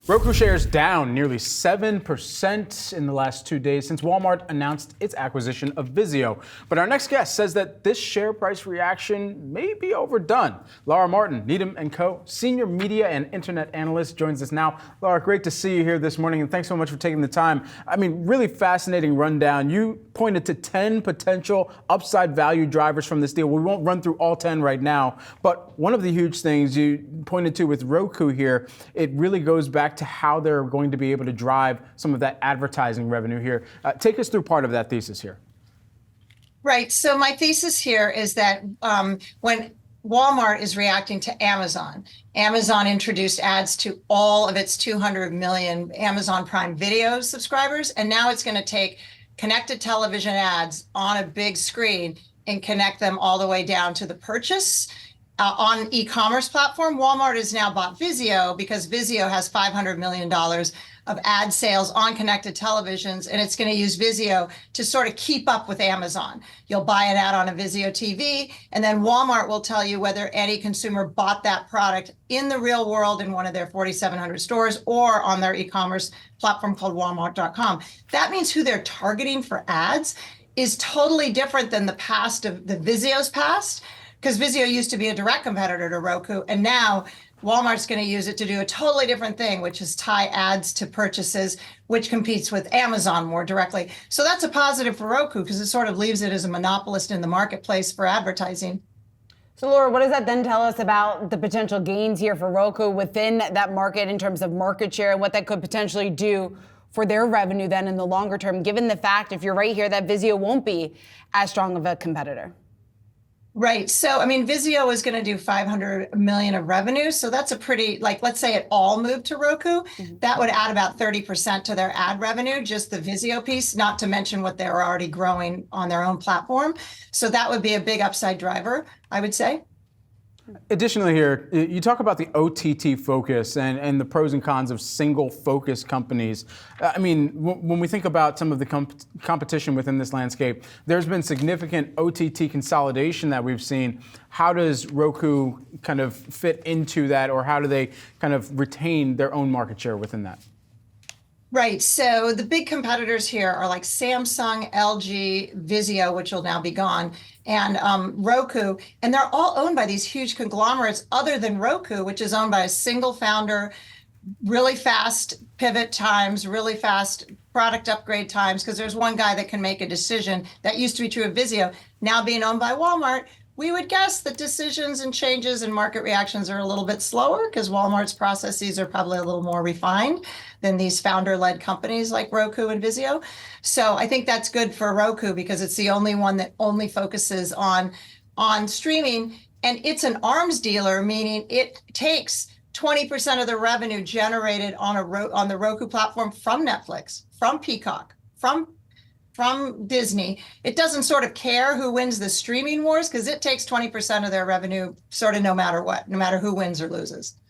Roku shares down nearly 7% in the last 2 days since Walmart announced its acquisition of VIZio. But our next guest says that this share price reaction may be overdone. Laura Martin, Needham Co, senior media and internet analyst, joins us now. Laura, great to see you here this morning, and thanks so much for taking the time. I mean, really fascinating rundown. You pointed to 10 potential upside value drivers from this deal. We won't run through all 10 right now, but one of the huge things you pointed to with Roku here, it really goes back to how they're going to be able to drive some of that advertising revenue here. Take us through part of that thesis here. Right. So my thesis here is that when Walmart is reacting to Amazon, Amazon introduced ads to all of its 200 million Amazon Prime Video subscribers, and now it's going to take connected television ads on a big screen and connect them all the way down to the purchase. On e-commerce platform, Walmart has now bought VIZio because VIZio has $500 million of ad sales on connected televisions, and it's going to use VIZio to sort of keep up with Amazon. You'll buy an ad on a VIZio TV, and then Walmart will tell you whether any consumer bought that product in the real world in one of their 4,700 stores or on their e-commerce platform called Walmart.com. That means who they're targeting for ads is totally different than the past of the VIZIO's past, because VIZio used to be a direct competitor to Roku, and now Walmart's going to use it to do a totally different thing, which is tie ads to purchases, which competes with Amazon more directly. So that's a positive for Roku because it sort of leaves it as a monopolist in the marketplace for advertising. So Laura, what does that then tell us about the potential gains here for Roku within that market in terms of market share and what that could potentially do for their revenue then in the longer term, given the fact, if you're right here, that VIZio won't be as strong of a competitor? Right. So, I mean, VIZio is going to do 500 million of revenue. So that's a pretty, like, let's say it all moved to Roku. That would add about 30% to their ad revenue, just the VIZio piece, not to mention what they're already growing on their own platform. So that would be a big upside driver, I would say. Additionally here, you talk about the OTT focus and the pros and cons of single focus companies. I mean, when we think about some of the competition within this landscape, there's been significant OTT consolidation that we've seen. How does Roku kind of fit into that, or how do they kind of retain their own market share within that? Right. So the big competitors here are like Samsung, LG, VIZio, which will now be gone, and Roku. And they're all owned by these huge conglomerates other than Roku, which is owned by a single founder, really fast pivot times, really fast product upgrade times, because there's one guy that can make a decision. That used to be true of VIZio. Now being owned by Walmart, we would guess that decisions and changes and market reactions are a little bit slower because Walmart's processes are probably a little more refined than these founder-led companies like Roku and Vizio. So I think that's good for Roku because it's the only one that only focuses on streaming, and it's an arms dealer, meaning it takes 20% of the revenue generated on the Roku platform from Netflix, from Peacock, from Disney. It doesn't sort of care who wins the streaming wars because it takes 20% of their revenue sort of no matter what, no matter who wins or loses.